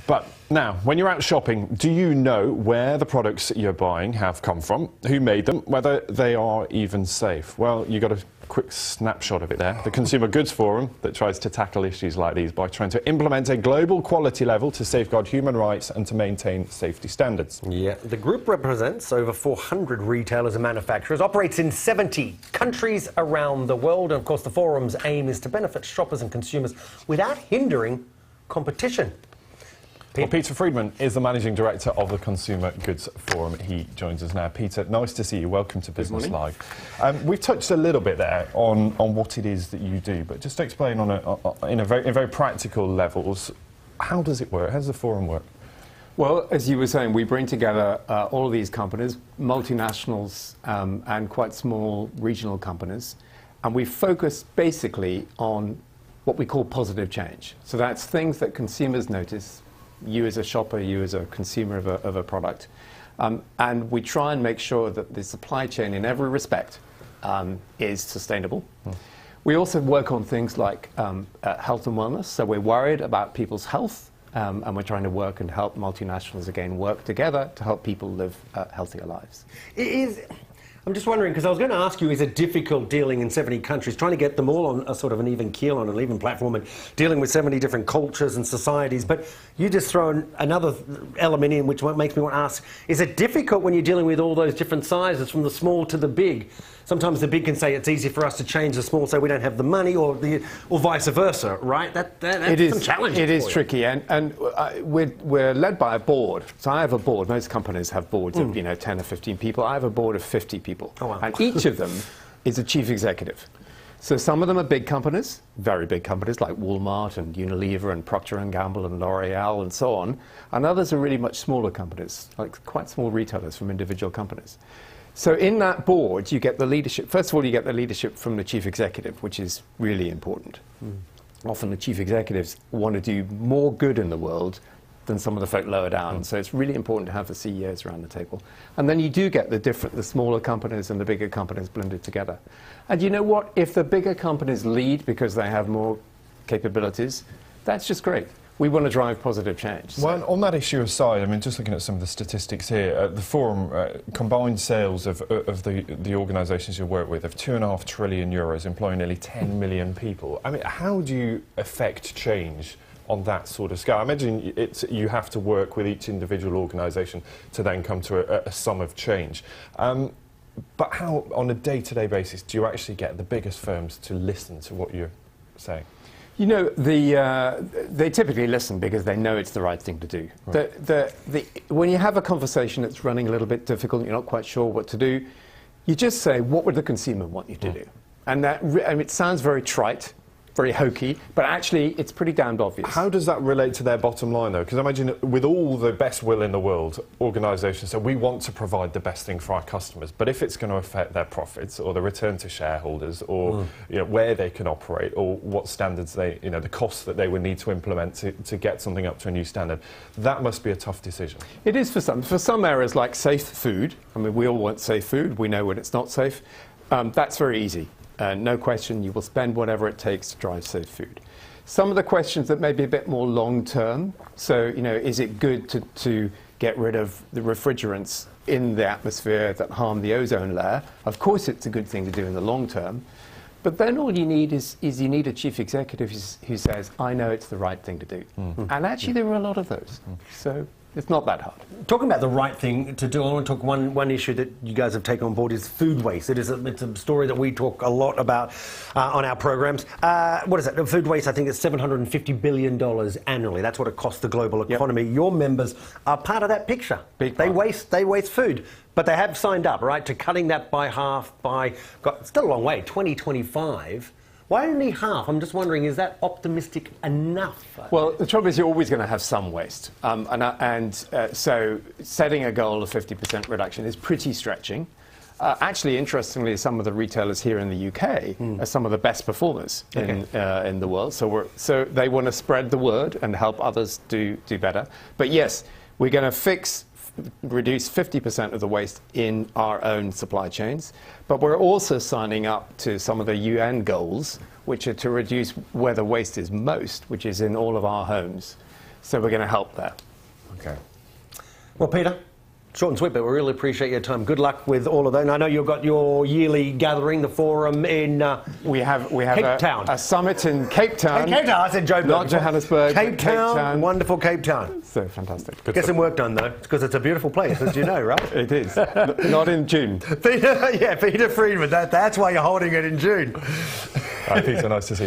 But now, when you're out shopping, do you know where the products you're buying have come from, who made them, whether they are even safe? Well, you got a quick snapshot of it there. The Consumer Goods Forum that tries to tackle issues like these by trying to implement a global quality level to safeguard human rights and to maintain safety standards. Yeah, the group represents over 400 retailers and manufacturers, operates in 70 countries around the world, and of course the forum's aim is to benefit shoppers and consumers without hindering competition. Well, Peter Freedman is the Managing Director of the Consumer Goods Forum. He joins us now. Peter, nice to see you. Welcome to Business Live. We've touched a little bit there on what it is that you do, but just to explain in very practical levels, how does it work? How does the forum work? Well, as you were saying, we bring together all of these companies, multinationals and quite small regional companies, and we focus basically on what we call positive change. So that's things that consumers notice, you as a shopper, you as a consumer of a product. And we try and make sure that the supply chain in every respect is sustainable. We also work on things like health and wellness. So we're worried about people's health, and we're trying to work and help multinationals again work together to help people live healthier lives. I'm just wondering, because I was going to ask you, is it difficult dealing in 70 countries, trying to get them all on a sort of an even keel, on an even platform, and dealing with 70 different cultures and societies? But you just throw another element in, which makes me want to ask, is it difficult when you're dealing with all those different sizes, from the small to the big? Sometimes the big can say it's easy for us to change, the small say we don't have the money, or vice versa, right? That's some challenge. It is tricky, and we're led by a board. So I have a board. Most companies have boards of 10 or 15 people. I have a board of 50 people. Oh, wow. And each of them is a chief executive. So some of them are big companies, very big companies like Walmart and Unilever and Procter & Gamble and L'Oreal and so on. And others are really much smaller companies, like quite small retailers from individual companies. So in that board, you get the leadership. First of all, you get the leadership from the chief executive, which is really important. Often the chief executives want to do more good in the world than some of the folk lower down. So it's really important to have the CEOs around the table. And then you do get the smaller companies and the bigger companies blended together. And you know what? If the bigger companies lead because they have more capabilities, that's just great. We want to drive positive change. So. Well, on that issue aside, I mean, just looking at some of the statistics here, the forum combined sales of the organisations you work with of €2.5 trillion, employing nearly 10 million people. I mean, how do you affect change on that sort of scale? I imagine you have to work with each individual organisation to then come to a sum of change. But how, on a day-to-day basis, do you actually get the biggest firms to listen to what you're saying? You know, they typically listen because they know it's the right thing to do. Right. When you have a conversation that's running a little bit difficult, you're not quite sure what to do, you just say, what would the consumer want you to do? And it sounds very trite, very hokey, but actually it's pretty damned obvious. How does that relate to their bottom line, though? Because I imagine with all the best will in the world, organisations say we want to provide the best thing for our customers, but if it's going to affect their profits or the return to shareholders or where they can operate or what standards they, the costs that they would need to implement to get something up to a new standard, that must be a tough decision. It is for some. For some areas like safe food, I mean, we all want safe food, we know when it's not safe, that's very easy. No question, you will spend whatever it takes to drive safe food. Some of the questions that may be a bit more long-term, so, is it good to get rid of the refrigerants in the atmosphere that harm the ozone layer? Of course it's a good thing to do in the long term, but then all you need is you need a chief executive who says, I know it's the right thing to do. And actually there are a lot of those, so it's not that hard. Talking about the right thing to do, I want to talk one issue that you guys have taken on board is food waste. It's a story that we talk a lot about on our programs. What is it? Food waste, I think it's $750 billion annually. That's what it costs the global economy. Yep. Your members are part of that picture. They waste food. But they have signed up, right, to cutting that by half it's still a long way, 2025. Why only half? I'm just wondering, is that optimistic enough? Well, the trouble is you're always going to have some waste. So setting a goal of 50% reduction is pretty stretching. Actually, interestingly, some of the retailers here in the UK are some of the best performers in the world. So they want to spread the word and help others do better. But yes, we're going to reduce 50% of the waste in our own supply chains, but we're also signing up to some of the UN goals, which are to reduce where the waste is most, which is in all of our homes. So we're going to help there. Okay. Well, Peter, short and sweet, but we really appreciate your time. Good luck with all of that. And I know you've got your yearly gathering, the forum in We have Cape Town. a summit in Cape Town. Cape Town, I said Joburg. Not Johannesburg, but Cape Town, wonderful Cape Town. So fantastic. Get some work done, though, because it's a beautiful place, as you know, right? It is. Not in June. Peter Freedman, that's why you're holding it in June. Peter, nice to see you.